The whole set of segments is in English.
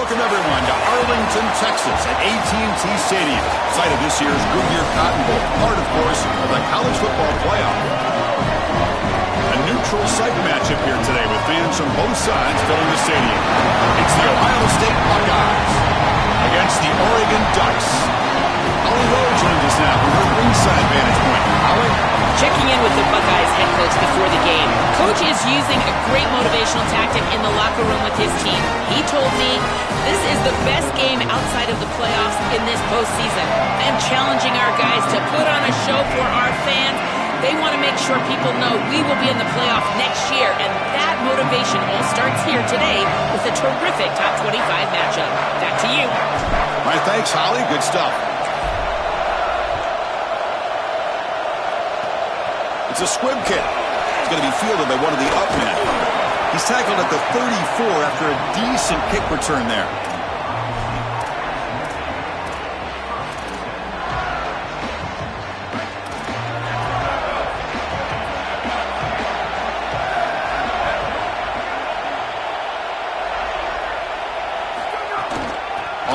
Welcome, everyone, to Arlington, Texas at AT&T Stadium, site of this year's Goodyear Cotton Bowl, part, of course, of the college football playoff. A neutral site matchup here today with fans from both sides filling the stadium. It's the Ohio State Buckeyes against the Oregon Ducks. Holly Rowe joins us now from her ringside vantage point. Holly? Checking in with the Buckeyes head coach before the game. Coach is using a great motivational tactic in the locker room with his team. He told me this is the best game outside of the playoffs in this postseason. And challenging our guys to put on a show for our fans. They want to make sure people know we will be in the playoff next year. And that motivation all starts here today with a terrific top 25 matchup. Back to you. All right, thanks, Holly. Good stuff. It's a squib kick. It's going to be fielded by one of the up men. He's tackled at the 34 after a decent kick return there.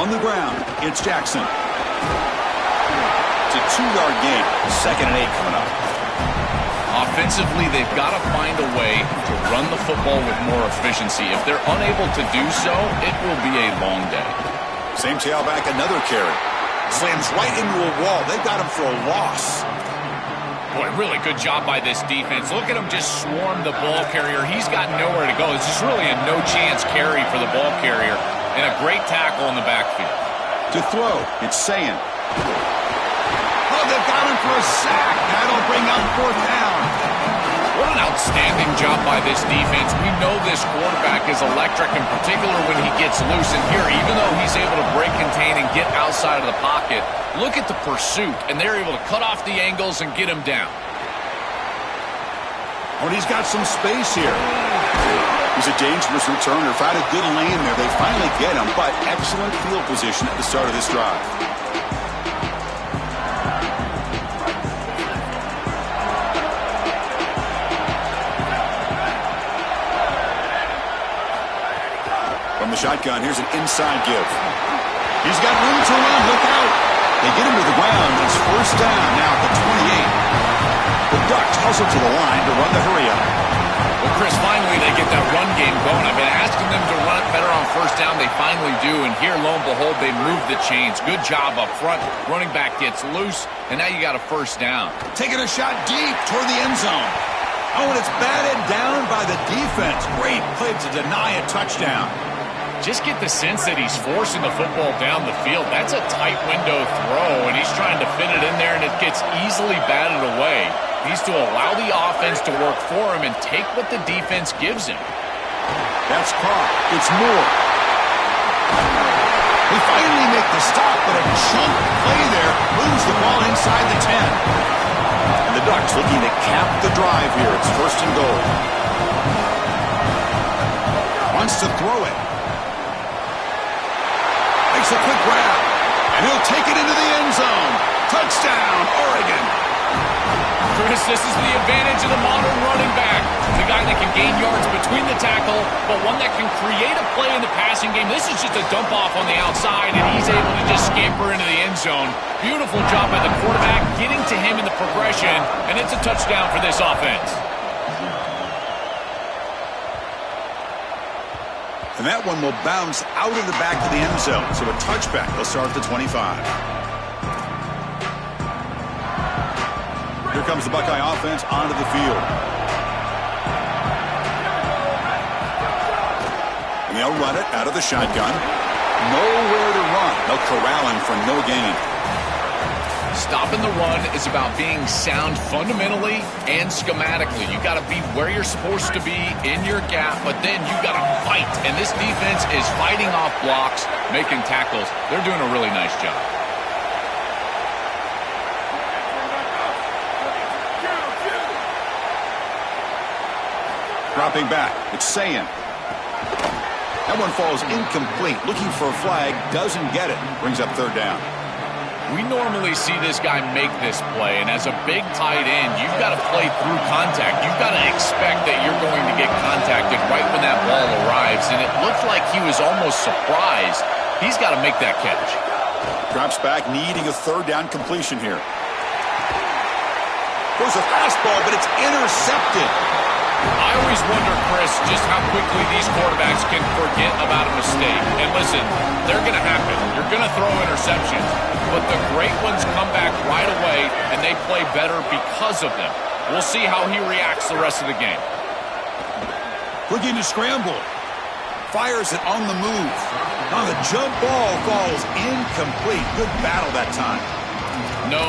On the ground, it's Jackson. It's a 2-yard gain. 2nd and 8 coming up. Offensively, they've got to find a way to run the football with more efficiency. If they're unable to do so, it will be a long day. Same tailback, another carry. Slams right into a wall. They've got him for a loss. Boy, really good job by this defense. Look at him just swarm the ball carrier. He's got nowhere to go. It's just really a no-chance carry for the ball carrier. And a great tackle in the backfield. To throw, it's Sayin. Oh, they've got him for a sack. That'll bring up 4th down. What an outstanding job by this defense. We know this quarterback is electric, in particular when he gets loose. And here, even though he's able to break, contain, and get outside of the pocket, look at the pursuit. And they're able to cut off the angles and get him down. Oh, and he's got some space here. He's a dangerous returner. Found a good lane there. They finally get him, but excellent field position at the start of this drive. From the shotgun, here's an inside give. He's got room to run. Look out. They get him to the ground. It's 1st down now at the 28. The Ducks hustle to the line to run the hurry-up. Well, Chris, finally they get that run game going. I've been asking them to run it better on 1st down. They finally do, and here, lo and behold, they move the chains. Good job up front. Running back gets loose, and now you got a 1st down. Taking a shot deep toward the end zone. Oh, and it's batted down by the defense. Great play to deny a touchdown. Just get the sense that he's forcing the football down the field. That's a tight window throw, and he's trying to fit it in there, and it gets easily batted away. He needs to allow the offense to work for him and take what the defense gives him. That's caught. It's Moore. They finally make the stop, but a chunk play there moves the ball inside the 10. And the Ducks looking to cap the drive here. It's 1st and goal. Wants to throw it. Makes a quick grab, and he'll take it into the end zone. Touchdown, Oregon. Chris, this is the advantage of the modern running back. The guy that can gain yards between the tackle, but one that can create a play in the passing game. This is just a dump off on the outside, and he's able to just scamper into the end zone. Beautiful job by the quarterback, getting to him in the progression, and it's a touchdown for this offense. And that one will bounce out of the back of the end zone. So a touchback. They'll start at the 25. Here comes the Buckeye offense onto the field. And they'll run it out of the shotgun. Nowhere to run. They'll corral him for no gain. Stopping the run is about being sound fundamentally and schematically. You got to be where you're supposed to be in your gap, but then you got to fight. And this defense is fighting off blocks, making tackles. They're doing a really nice job. Dropping back, it's Sayin. That one falls incomplete. Looking for a flag, doesn't get it. Brings up 3rd down. We normally see this guy make this play, and as a big tight end, you've got to play through contact. You've got to expect that you're going to get contacted right when that ball arrives, and it looked like he was almost surprised. He's got to make that catch. Drops back, needing a third down completion here. Goes a fastball, but it's intercepted. I always wonder, Chris, just how quickly these quarterbacks can forget about a mistake. And listen, they're going to happen. You're going to throw interceptions. But the great ones come back right away, and they play better because of them. We'll see how he reacts the rest of the game. Looking to scramble. Fires it on the move. On the jump ball falls incomplete. Good battle that time. No.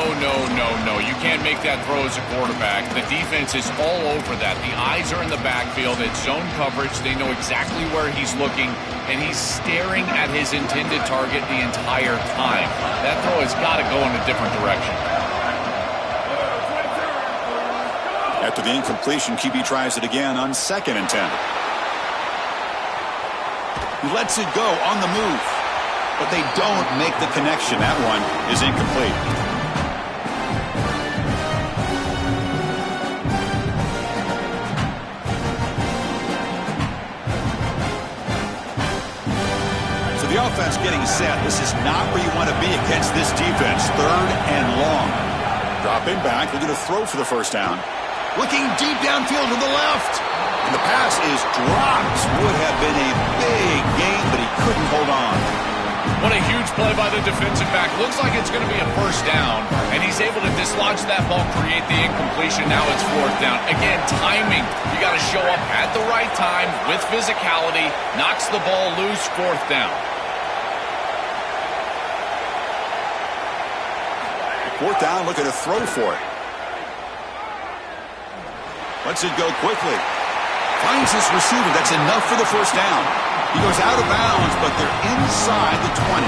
You can't make that throw as a quarterback. The defense is all over that. The eyes are in the backfield. It's zone coverage. They know exactly where he's looking, and he's staring at his intended target the entire time. That throw has got to go in a different direction. After the incompletion, QB tries it again on 2nd and 10. He lets it go on the move, but they don't make the connection. That one is incomplete. So the offense getting set. This is not where you want to be against this defense. 3rd and long. Dropping back, looking to throw for the first down. Looking deep downfield to the left. And the pass is dropped. Would have been a big gain, but he couldn't hold on. What a huge play by the defensive back. Looks like it's going to be a first down, and he's able to dislodge that ball, create the incompletion. Now it's 4th down. Again, timing. You got to show up at the right time with physicality. Knocks the ball loose, 4th down. 4th down, looking to throw for it. Lets it go quickly. Finds his receiver. That's enough for the first down. He goes out of bounds, but they're inside the 20.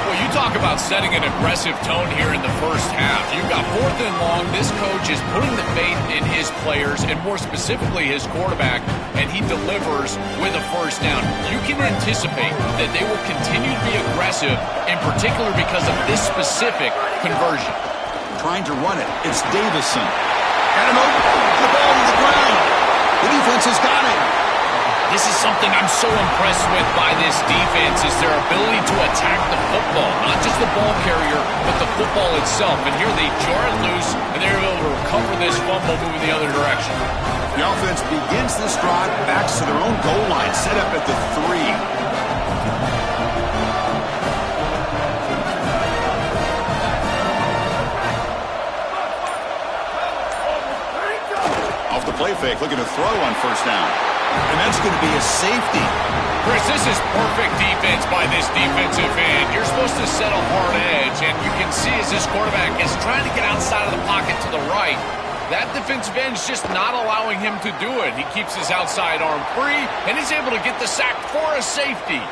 Well, you talk about setting an aggressive tone here in the first half. You've got 4th and long. This coach is putting the faith in his players, and more specifically his quarterback, and he delivers with a first down. You can anticipate that they will continue to be aggressive, in particular because of this specific conversion. Trying to run it. It's Davison. Got him open. The ball to the ground. The defense has got it. This is something I'm so impressed with by this defense is their ability to attack the football. Not just the ball carrier, but the football itself. And here they jar it loose, and they're able to recover this fumble moving the other direction. The offense begins this drive, backs to their own goal line, set up at the 3. Play fake, looking to throw on first down. And that's going to be a safety. Chris, this is perfect defense by this defensive end. You're supposed to set a hard edge, and you can see as this quarterback is trying to get outside of the pocket to the right. That defensive end is just not allowing him to do it. He keeps his outside arm free, and he's able to get the sack for a safety.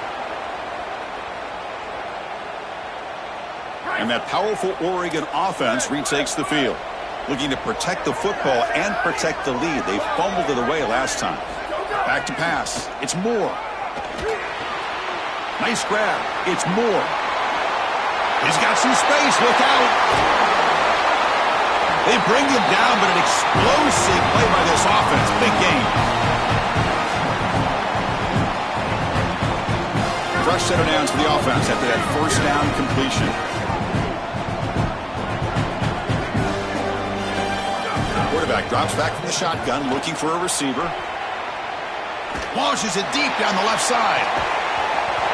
And that powerful Oregon offense retakes the field. Looking to protect the football and protect the lead. They fumbled it away last time. Back to pass. It's Moore. Nice grab. It's Moore. He's got some space. Look out. They bring him down, but an explosive play by this offense. Big game. Fresh set of downs for the offense after that first down completion. Quarterback drops back from the shotgun, looking for a receiver. Launches it deep down the left side.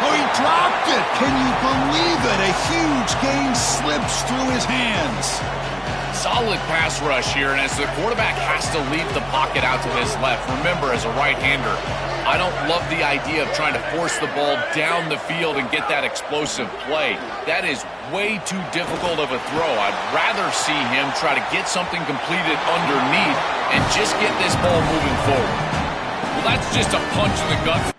Oh, he dropped it. Can you believe it? A huge gain slips through his hands. Solid pass rush here, and as the quarterback has to leave the pocket out to his left, remember, as a right-hander, I don't love the idea of trying to force the ball down the field and get that explosive play. That is way too difficult of a throw. I'd rather see him try to get something completed underneath and just get this ball moving forward. Well, that's just a punch in the gut.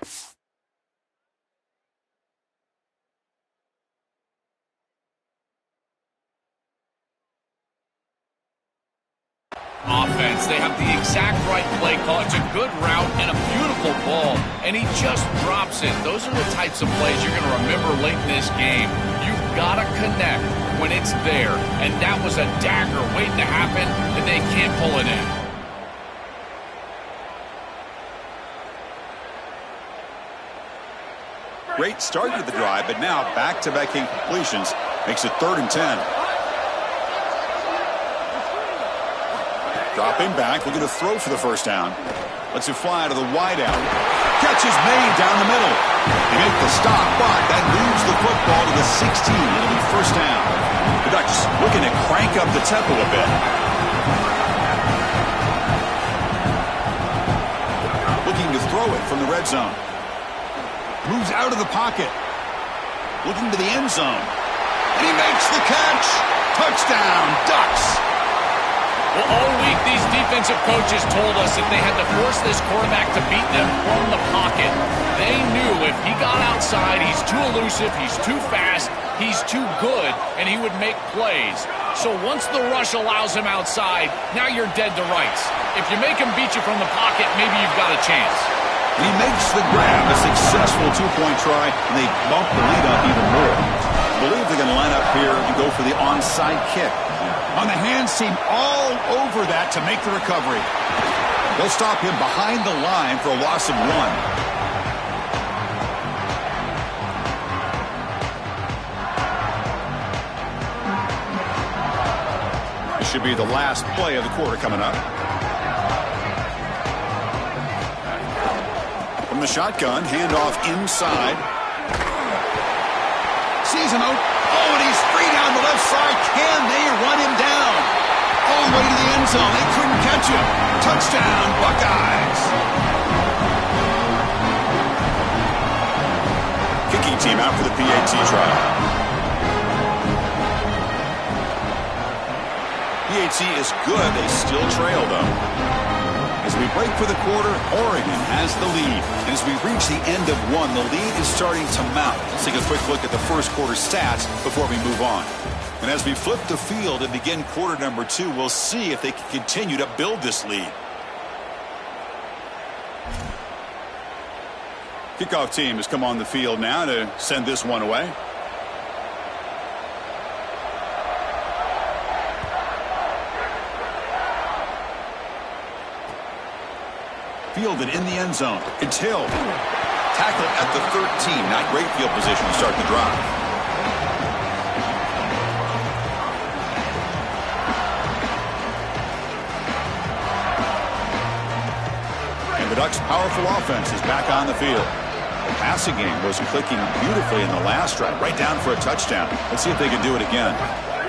Offense, they have the exact right play call. It's a good route and a beautiful ball, and he just drops it. Those are the types of plays you're going to remember late in this game. You've got to connect when it's there. And that was a dagger waiting to happen, and they can't pull it in. Great start to the drive, but now back-to-back completions makes it 3rd and 10. Dropping back, looking to throw for the first down. Lets it fly to the wideout. Catch is made down the middle. They make the stop, but that moves the football to the 16. It'll be first down. The Ducks looking to crank up the tempo a bit. Looking to throw it from the red zone. Moves out of the pocket. Looking to the end zone. And he makes the catch. Touchdown, Ducks. Well, all week, these defensive coaches told us that they had to force this quarterback to beat them from the pocket. They knew if he got outside, he's too elusive, he's too fast, he's too good, and he would make plays. So once the rush allows him outside, now you're dead to rights. If you make him beat you from the pocket, maybe you've got a chance. And he makes the grab, a successful two-point try, and they bump the lead up even more. I believe they're going to line up here and go for the onside kick. On the hands team all over that to make the recovery. They'll stop him behind the line for a loss of 1. This should be the last play of the quarter coming up. From the shotgun, handoff inside. Sees him out. Oh, and he's free down the left side. Can they run him down? All the way to the end zone. They couldn't catch him. Touchdown, Buckeyes. Kicking team out for the PAT trial. PAT is good. They still trail, though. As we break for the quarter, Oregon has the lead. And as we reach the end of one, the lead is starting to mount. Let's take a quick look at the first quarter stats before we move on. And as we flip the field and begin quarter number 2, we'll see if they can continue to build this lead. Kickoff team has come on the field now to send this one away. Fielded in the end zone. It's Hill. Tackle at the 13. Not great field position to start the drive. And the Ducks' powerful offense is back on the field. The passing game was clicking beautifully in the last drive. Right down for a touchdown. Let's see if they can do it again.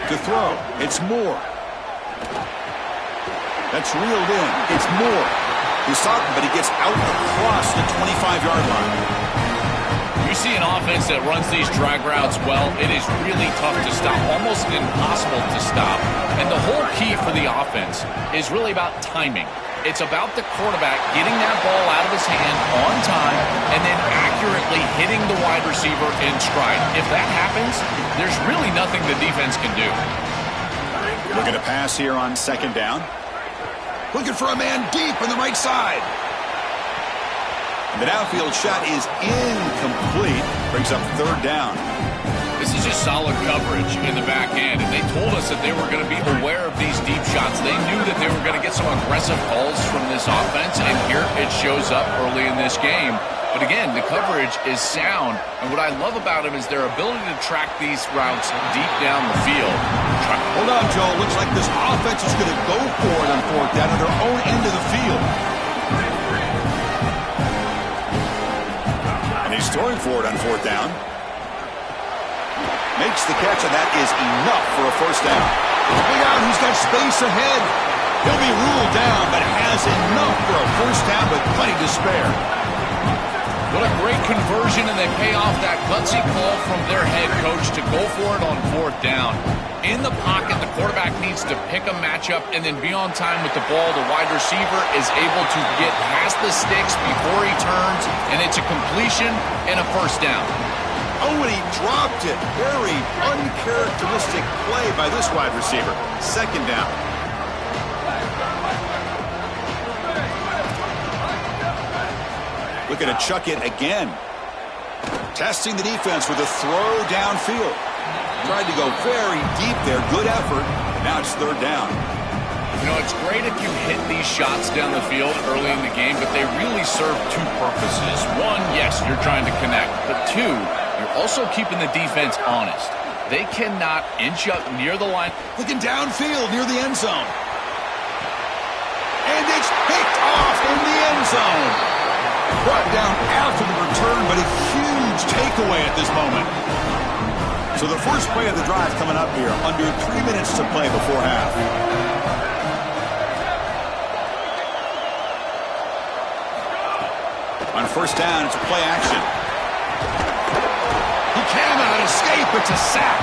To throw. It's Moore. That's reeled in. It's Moore. He's stopped, but he gets out across the 25-yard line. You see an offense that runs these drag routes well, it is really tough to stop, almost impossible to stop. And the whole key for the offense is really about timing. It's about the quarterback getting that ball out of his hand on time and then accurately hitting the wide receiver in stride. If that happens, there's really nothing the defense can do. Looking to pass here on second down. Looking for a man deep on the right side. The downfield shot is incomplete. Brings up third down. This is just solid coverage in the back end, and they told us that they were going to be aware of these deep shots. They knew that they were going to get some aggressive calls from this offense, and here it shows up early in this game. But again, the coverage is sound, and what I love about them is their ability to track these routes deep down the field. Hold on, Joe. Looks like this offense is going to go for it on fourth down at their own end of the field. And he's throwing for it on fourth down. Makes the catch, and that is enough for a first down. Look out, he's got space ahead. He'll be ruled down, but has enough for a first down, but plenty to spare. What a great conversion, and they pay off that gutsy call from their head coach to go for it on fourth down. In the pocket, the quarterback needs to pick a matchup and then be on time with the ball. The wide receiver is able to get past the sticks before he turns, and it's a completion and a first down. Oh, and he dropped it. Very uncharacteristic play by this wide receiver. Second down. Looking to chuck it again. Testing the defense with a throw downfield. Tried to go very deep there. Good effort. Now it's third down. You know, it's great if you hit these shots down the field early in the game, but they really serve two purposes. One, yes, you're trying to connect. But two, you're also keeping the defense honest. They cannot inch up near the line. Looking downfield near the end zone. And it's picked off in the end zone. Brought down after the return, but a huge takeaway at this moment. So the first play of the drive coming up here. Under 3 minutes to play before half. On first down, it's play action. He cannot escape. It's a sack.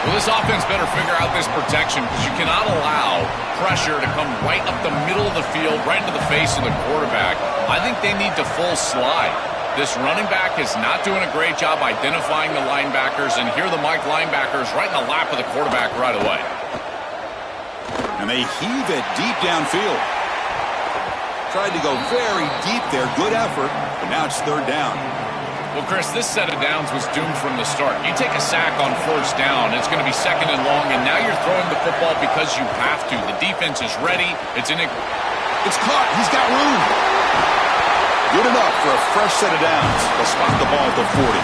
Well, this offense better figure out this protection because you cannot allow pressure to come right up the middle of the field, right into the face of the quarterback. I think they need to full slide. This running back is not doing a great job identifying the linebackers, and here the Mike linebackers right in the lap of the quarterback right away. And they heave it deep downfield. Tried to go very deep there. Good effort, but now it's third down. Well, Chris, this set of downs was doomed from the start. You take a sack on first down, it's going to be second and long, and now you're throwing the football because you have to. The defense is ready. It's caught. He's got room. Good enough for a fresh set of downs. They'll spot the ball at the 40.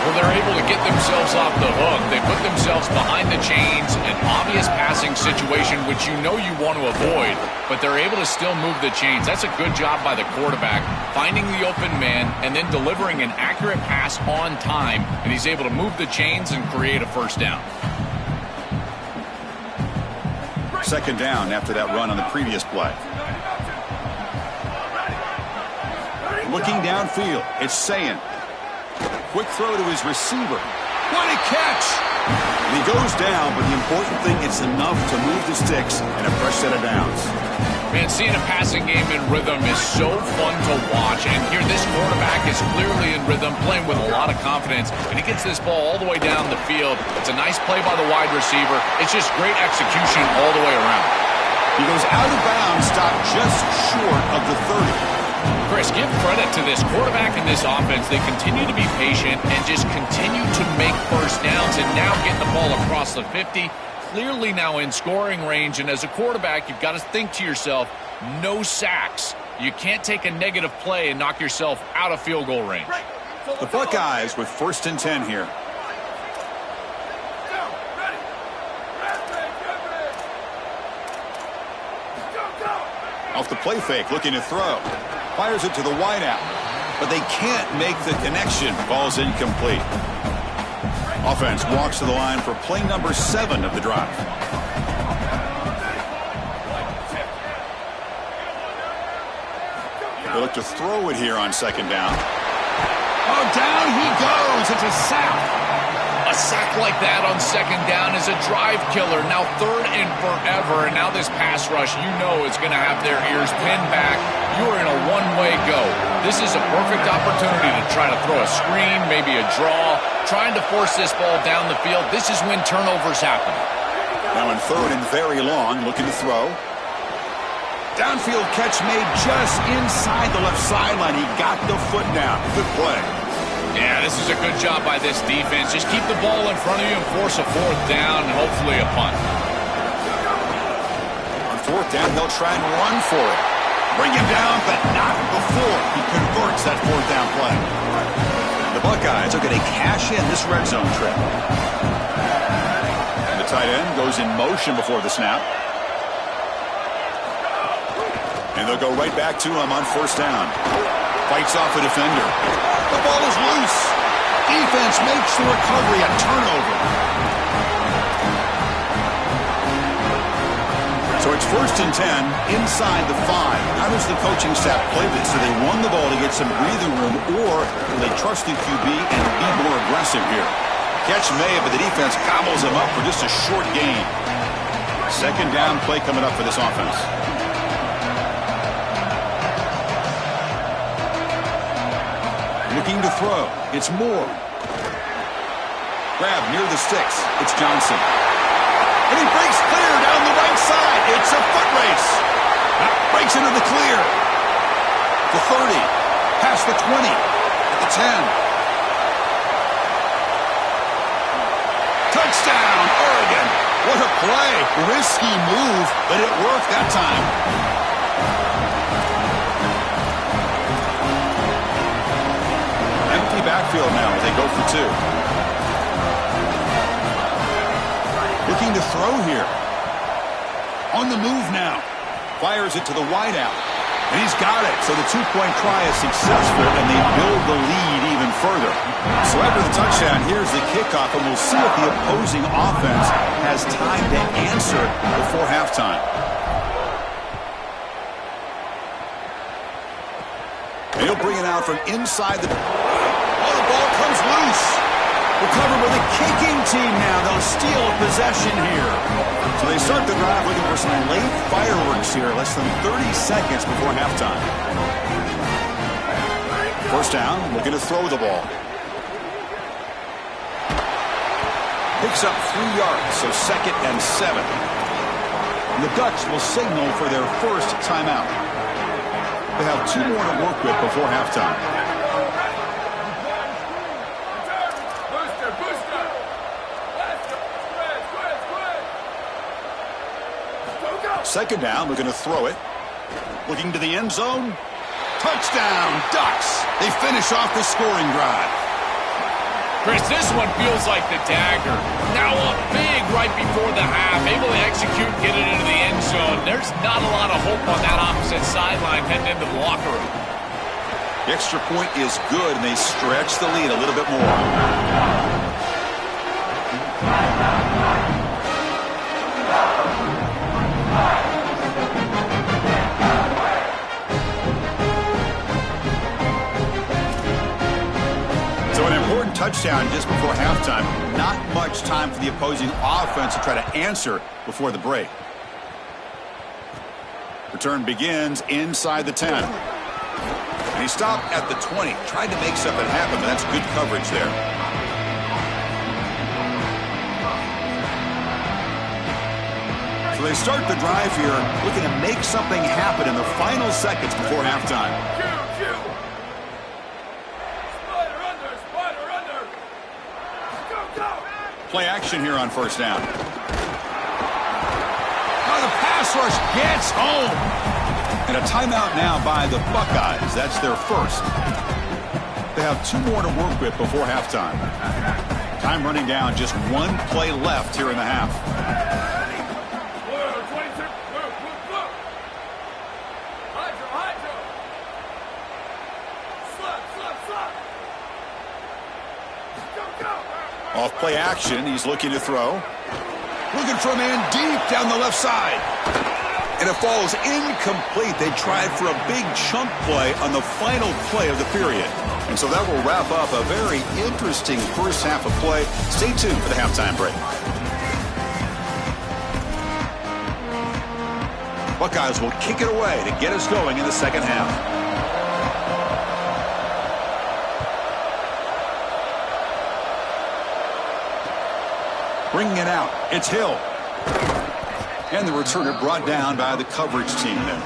Well, they're able to get themselves off the hook. They put themselves behind the chains, an obvious passing situation, which you know you want to avoid, but they're able to still move the chains. That's a good job by the quarterback, finding the open man and then delivering an accurate pass on time, and he's able to move the chains and create a first down. Second down after that run on the previous play. Looking downfield, it's Sayin. Quick throw to his receiver. What a catch! And he goes down, but the important thing, it's enough to move the sticks and a fresh set of downs. Man, seeing a passing game in rhythm is so fun to watch. And here, this quarterback is clearly in rhythm, playing with a lot of confidence. And he gets this ball all the way down the field. It's a nice play by the wide receiver. It's just great execution all the way around. He goes out of bounds, stopped just short of the 30. Chris, give credit to this quarterback and this offense. They continue to be patient and just continue to make first downs and now getting the ball across the 50. Clearly now in scoring range, and as a quarterback, you've got to think to yourself, no sacks. You can't take a negative play and knock yourself out of field goal range. The Buckeyes with first and 10 here. Off the play fake, looking to throw. Fires it to the wideout, but they can't make the connection. Ball's incomplete. Offense walks to the line for play number 7 of the drive. They look to throw it here on second down. Oh, down he goes. It's a sack. A sack like that on second down is a drive killer. Now third and forever, and now this pass rush, you know it's going to have their ears pinned back. You are in a one-way go. This is a perfect opportunity to try to throw a screen, maybe a draw, trying to force this ball down the field. This is when turnovers happen. Now in third and very long, looking to throw. Downfield catch made just inside the left sideline. He got the foot down. Good play. Yeah, this is a good job by this defense. Just keep the ball in front of you and force a fourth down and hopefully a punt. On fourth down, he'll try and run for it. Bring him down, but not before he converts that fourth down play. The Buckeyes are going to cash in this red zone trip. And the tight end goes in motion before the snap. And they'll go right back to him on first down. Fights off a defender. The ball is loose. Defense makes the recovery, a turnover. So it's first and 10 inside the 5. How does the coaching staff play this? Do they run the ball to get some breathing room, or do they trust the QB and be more aggressive here? Catch made, but the defense gobbles him up for just a short gain. Second down play coming up for this offense. Looking to throw. It's Moore. Grab near the sticks. It's Johnson. And he breaks clear down the right side. It's a foot race. Breaks into the clear. The 30. Past the 20. at the 10. Touchdown, Oregon. What a play. Risky move, but it worked that time. Empty backfield now as they go for 2. Looking to throw here. On the move now. Fires it to the wideout. And he's got it. So the 2-point try is successful, and they build the lead even further. So after the touchdown, here's the kickoff, and we'll see if the opposing offense has time to answer before halftime. And he'll bring it out from inside the... Oh, the ball comes loose. Recovered by the kicking team now. They'll steal a possession here. So they start the drive looking for some late fireworks here. Less than 30 seconds before halftime. First down, looking to throw the ball. Picks up 3 yards, so 2nd and 7. And the Ducks will signal for their first timeout. They have 2 more to work with before halftime. Second down, looking to throw it. Looking to the end zone. Touchdown, Ducks. They finish off the scoring drive. Chris, this one feels like the dagger. Now up big right before the half. Able to execute, get it into the end zone. There's not a lot of hope on that opposite sideline heading into the locker room. The extra point is good, and they stretch the lead a little bit more. Touchdown just before halftime. Not much time for the opposing offense to try to answer before the break. Return begins inside the 10. And he stopped at the 20. Tried to make something happen, but that's good coverage there. So they start the drive here, looking to make something happen in the final seconds before halftime. Play action here on first down. Oh, the pass rush gets home. And a timeout now by the Buckeyes. That's their first. They have 2 more to work with before halftime. Time running down, just 1 play left here in the half. Off play action, he's looking to throw. Looking for a man deep down the left side. And it falls incomplete. They tried for a big chunk play on the final play of the period. And so that will wrap up a very interesting first half of play. Stay tuned for the halftime break. Buckeyes will kick it away to get us going in the second half. Bringing it out, it's Hill. And the returner brought down by the coverage team there.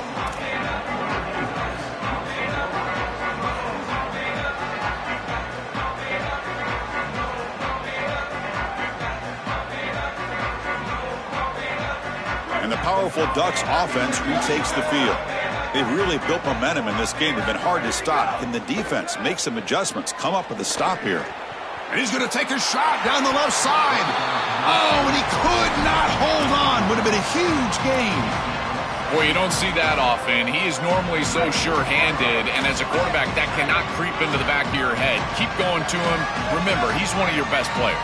And the powerful Ducks offense retakes the field. They've really built momentum in this game. They've been hard to stop. Can the defense make some adjustments, come up with a stop here? And he's going to take a shot down the left side. Oh, and he could not hold on. Would have been a huge gain. Boy, you don't see that often. He is normally so sure-handed, and as a quarterback, that cannot creep into the back of your head. Keep going to him. Remember, he's one of your best players.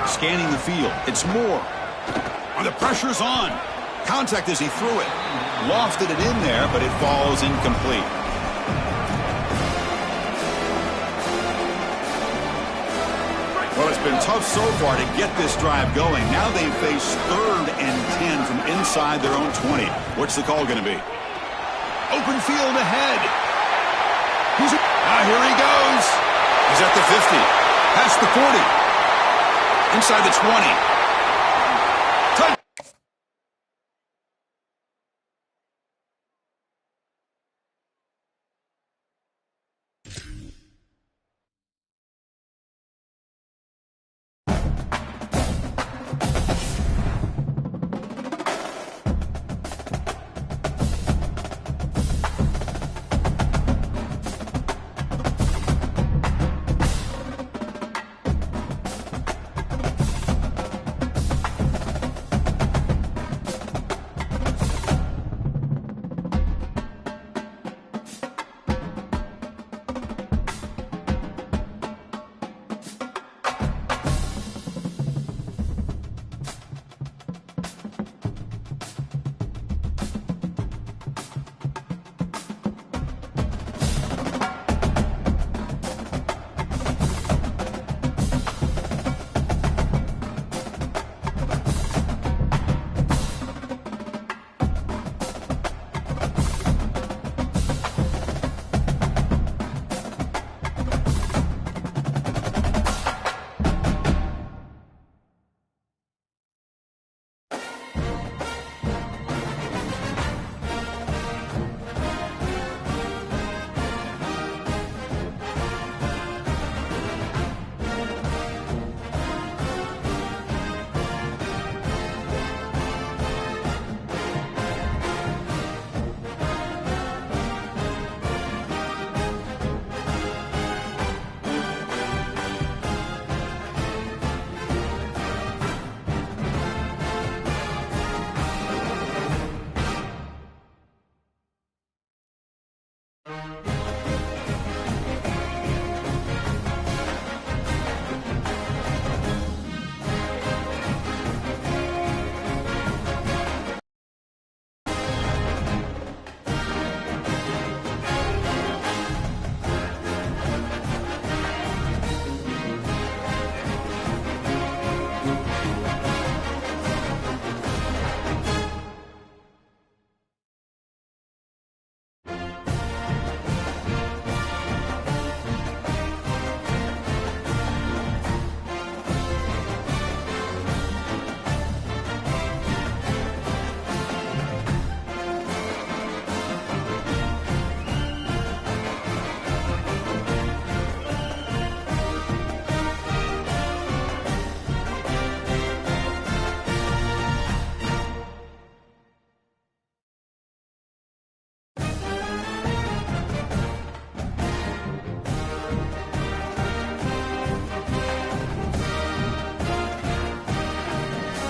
Scanning the field. It's Moore. And the pressure's on. Contact as he threw it. Lofted it in there, but it falls incomplete. Well, it's been tough so far to get this drive going. Now they face 3rd and 10 from inside their own 20. What's the call going to be? Open field ahead. Here he goes. He's at the 50. Past the 40. Inside the 20.